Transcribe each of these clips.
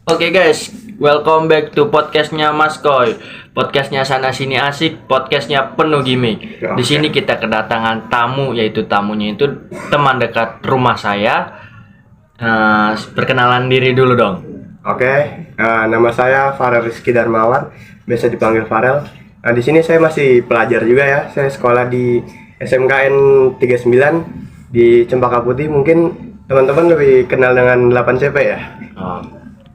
Oke guys, welcome back to podcastnya Mas Koy. Podcastnya sana sini asik, podcastnya penuh gimmick. Di sini kita kedatangan tamu, yaitu tamunya itu teman dekat rumah saya. Perkenalan diri dulu dong. Oke, nama saya Farel Rizky Darmawan, biasa dipanggil Farel. Di sini saya masih pelajar juga ya. Saya sekolah di SMKN 39 di Cempaka Putih. Mungkin teman-teman lebih kenal dengan 8CP ya. Oh,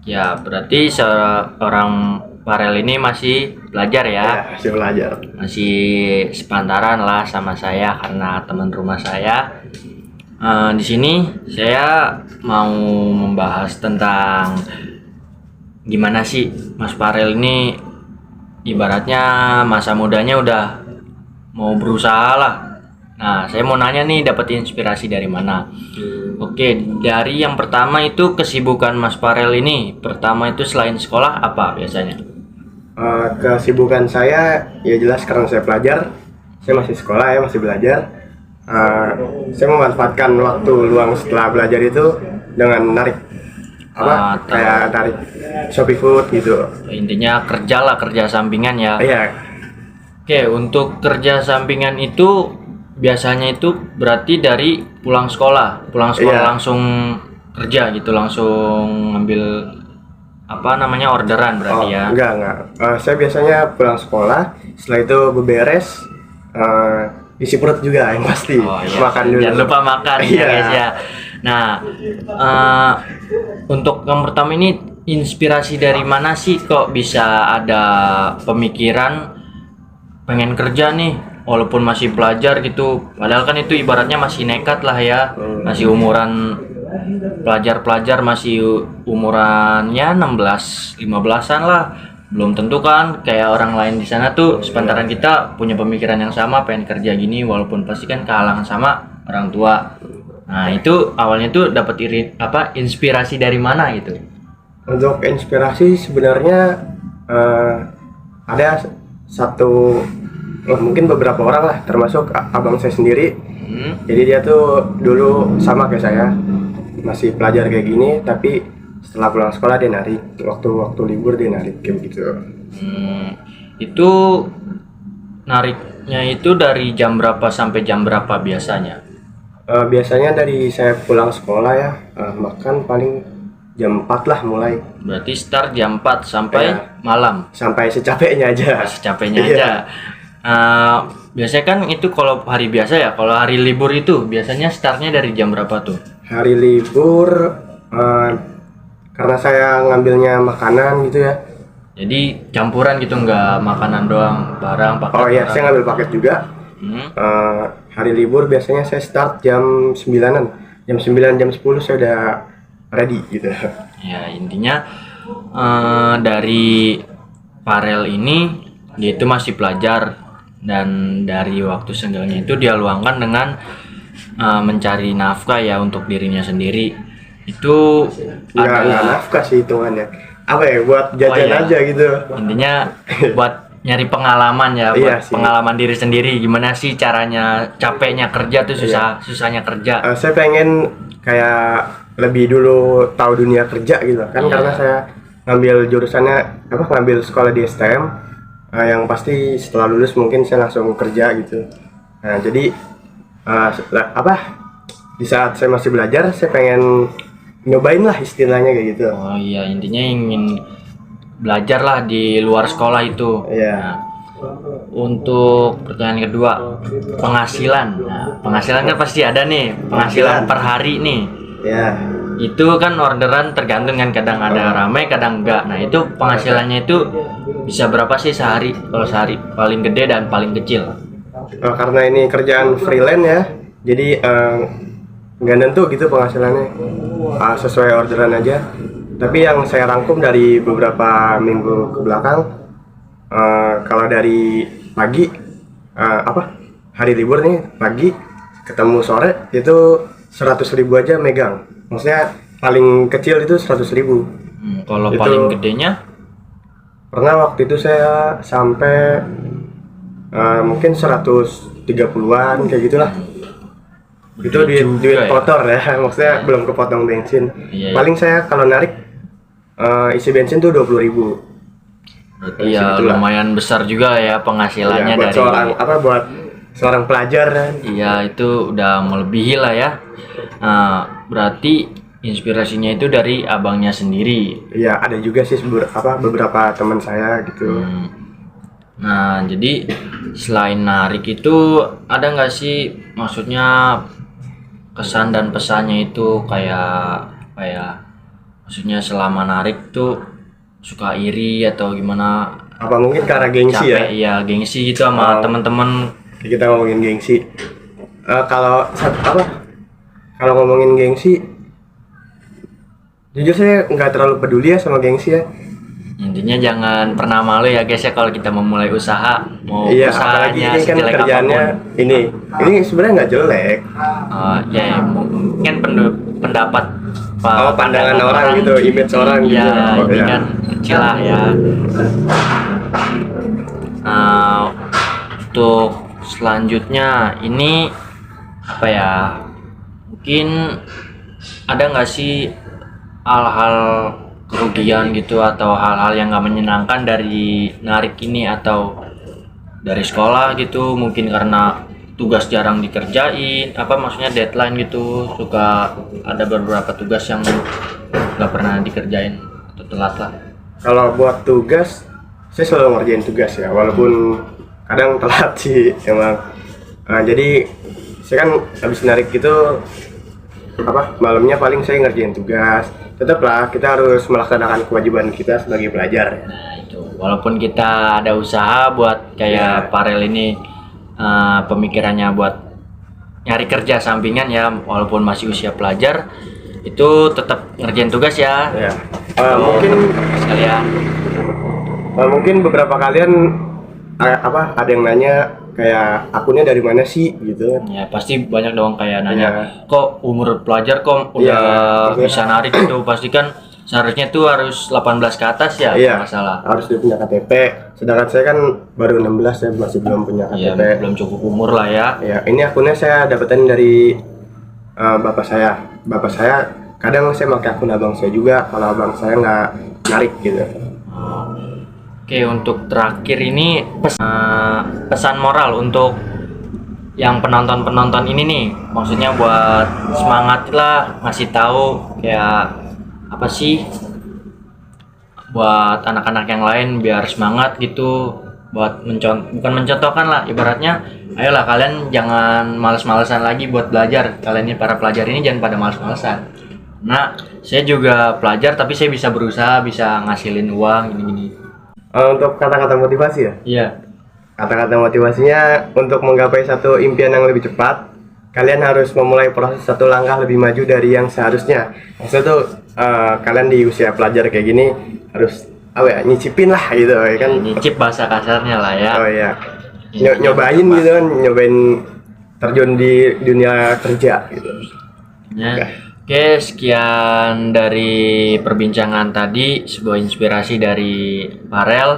ya berarti seorang Farel ini masih belajar ya? Ya, masih belajar. Masih sepantaran lah sama saya karena teman rumah saya. Di sini saya mau membahas tentang gimana sih Mas Farel ini ibaratnya masa mudanya udah mau berusaha lah. Nah, saya mau nanya nih, dapat inspirasi dari mana? Oke, dari yang pertama itu kesibukan Mas Farel ini. Pertama itu selain sekolah apa biasanya? Kesibukan saya ya jelas karena saya pelajar. Saya masih sekolah ya, masih belajar. Saya memanfaatkan waktu luang setelah belajar itu dengan narik kayak tarik Shopee Food gitu. Intinya kerja sampingan ya. Iya. Oke, untuk kerja sampingan itu biasanya itu berarti dari pulang sekolah Iya. langsung kerja gitu, langsung ngambil orderan berarti ya. Enggak. Saya biasanya pulang sekolah, setelah itu beberes, isi perut juga yang pasti. Iya. Makan dulu. Jangan lupa makan ya Iya. guys ya. Nah, untuk yang pertama ini inspirasi dari mana sih kok bisa ada pemikiran pengen kerja nih walaupun masih pelajar gitu, padahal kan itu ibaratnya masih nekat lah ya, masih umuran pelajar masih umurannya 16-15an lah, belum tentu kan kayak orang lain di sana tuh sepantaran kita punya pemikiran yang sama pengen kerja gini, walaupun pasti kan kehalangan sama orang tua. Nah itu awalnya tuh dapat inspirasi dari mana gitu? Untuk inspirasi sebenarnya ada satu, mungkin beberapa orang lah, termasuk abang saya sendiri. Jadi dia tuh dulu sama kayak saya, masih pelajar kayak gini, tapi setelah pulang sekolah dia narik, waktu libur dia narik kayak begitu. Itu nariknya itu dari jam berapa sampai jam berapa biasanya? Biasanya dari saya pulang sekolah ya, makan paling jam 4 lah mulai. Berarti start jam 4 sampai malam? Sampai secapeknya aja. Secapeknya Iya. aja. Biasanya kan itu kalau hari biasa ya, kalau hari libur itu biasanya startnya dari jam berapa tuh? Hari libur, karena saya ngambilnya makanan gitu ya. Jadi campuran gitu, nggak makanan doang, barang paket. Oh iya, barang. saya ngambil paket juga. Hari libur biasanya saya start jam 9-an. Jam 9, jam 10 saya udah ready gitu. Ya intinya dari Farel ini dia itu masih pelajar, dan dari waktu senggangnya itu dia luangkan dengan mencari nafkah ya untuk dirinya sendiri. Itu Nggak nafkah sih hitungannya. Apa ya, buat jajan aja gitu. Intinya buat nyari pengalaman ya, Iya buat sih. pengalaman diri sendiri, gimana sih caranya capeknya kerja tuh, susahnya kerja. Saya pengen kayak lebih dulu tahu dunia kerja gitu kan. Iya. Karena saya ngambil jurusannya ngambil sekolah di STM, yang pasti setelah lulus mungkin saya langsung kerja gitu. Nah jadi di saat saya masih belajar, saya pengen nyobain lah istilahnya kayak gitu. Oh iya, intinya ingin belajar lah di luar sekolah itu. Iya. Nah, untuk pertanyaan kedua, penghasilan. Nah, penghasilan kan pasti ada nih, penghasilan per hari nih. Ya. Itu kan orderan tergantung kan, kadang ada ramai kadang enggak. Nah itu penghasilannya itu bisa berapa sih sehari? Kalau sehari paling gede dan paling kecil? Karena ini kerjaan freelance ya, jadi nggak nentu gitu penghasilannya, sesuai orderan aja. Tapi yang saya rangkum dari beberapa minggu ke belakang, kalau dari pagi hari libur nih, pagi ketemu sore itu 100.000 aja megang. Maksudnya paling kecil itu 100.000. Kalau Itu paling gedenya? Pernah waktu itu saya sampai mungkin 130-an kayak gitulah. Itu duit juga ya? kotor ya, maksudnya belum kepotong bensin. Iya. Paling saya kalau narik Isi bensin tuh 20.000. Berarti ya lumayan besar juga ya penghasilannya buat dari buat seorang pelajar kan. Iya, itu udah melebihi lah ya. Nah, berarti inspirasinya itu dari abangnya sendiri. Iya, ada juga sih beberapa teman saya gitu. Nah, jadi selain narik itu ada nggak sih maksudnya kesan dan pesannya itu kayak apa ya? Maksudnya selama narik tuh suka iri atau gimana? Apa mungkin karena gengsi Capek, ya gengsi gitu sama teman-teman. Kita ngomongin gengsi. Kalau ngomongin gengsi, jujur saya nggak terlalu peduli ya sama gengsi ya. Intinya jangan pernah malu ya guys ya kalau kita memulai usaha, mau Iya, apalagi usahanya ini kan sejelek kerjaannya apapun. ini sebenarnya nggak jelek. Ya mungkin pendapat Pandangan orang gitu, image orang gitu. Ya, ini kan kecil lah ya. Untuk selanjutnya ini apa ya? Mungkin ada nggak sih hal-hal kerugian gitu atau hal-hal yang nggak menyenangkan dari narik ini atau dari sekolah gitu, mungkin karena tugas jarang dikerjain, apa maksudnya deadline gitu, suka ada beberapa tugas yang nggak pernah dikerjain atau telat lah. Kalau buat tugas, saya selalu ngerjain tugas ya, walaupun kadang telat sih emang. Jadi saya kan habis narik gitu malamnya paling saya ngerjain tugas. Tetaplah kita harus melaksanakan kewajiban kita sebagai pelajar. Nah itu, walaupun kita ada usaha buat kayak Farel ini, pemikirannya buat nyari kerja sampingan ya, walaupun masih usia pelajar, itu tetap ngerjain tugas ya. Mungkin sekalian. Mungkin beberapa kalian ada yang nanya kayak akunnya dari mana sih gitu. Ya pasti banyak dong kayak nanya, kok umur pelajar kok udah bisa narik gitu, pasti kan seharusnya tuh harus 18 ke atas ya. Iya, masalah harus punya KTP, sedangkan saya kan baru 16 ya, masih belum punya KTP. Iya, belum cukup umur lah ya. Ya, ini akunnya saya dapetin dari bapak saya kadang saya pakai akun abang saya juga kalau abang saya nggak narik gitu. Oke, untuk terakhir ini pesan moral untuk yang penonton ini nih, maksudnya buat semangat lah, ngasih tahu kayak apa sih buat anak-anak yang lain biar semangat gitu, buat bukan mencontohkan lah, ibaratnya ayolah kalian jangan males-malesan lagi buat belajar, kalian ini para pelajar ini jangan pada males-malesan. Nah, saya juga pelajar tapi saya bisa berusaha, bisa ngasilin uang gini-gini. Untuk kata-kata motivasi ya? Iya. Kata-kata motivasinya untuk menggapai satu impian yang lebih cepat, kalian harus memulai proses satu langkah lebih maju dari yang seharusnya. Maksudnya tuh kalian di usia pelajar kayak gini harus nyicipin lah gitu ya kan. Nyicip bahasa kasarnya lah ya. Oh iya. Nyobain gitu kan, nyobain terjun di dunia kerja gitu. Ya. Oke, sekian dari perbincangan tadi, sebuah inspirasi dari Farel,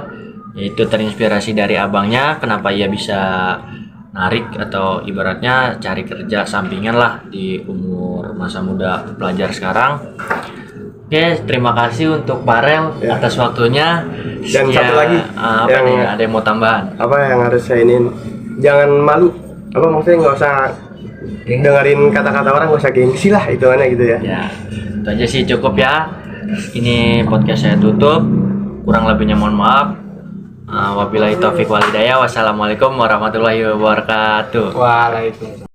yaitu terinspirasi dari abangnya, kenapa ia bisa narik atau ibaratnya cari kerja sampingan lah di umur masa muda pelajar sekarang. Oke, terima kasih untuk Farel atas waktunya. Dan satu lagi, ada yang mau tambahan? Apa yang harus saya iniin? Jangan malu. Maksudnya nggak usah dengerin kata-kata orang, gak usah gengsi lah hitungannya gitu ya. Ya, itu aja sih cukup ya. Ini podcast saya tutup. Kurang lebihnya mohon maaf. Wabillahi taufiq wal hidayah. Wassalamualaikum warahmatullahi wabarakatuh. Waalaikumsalam.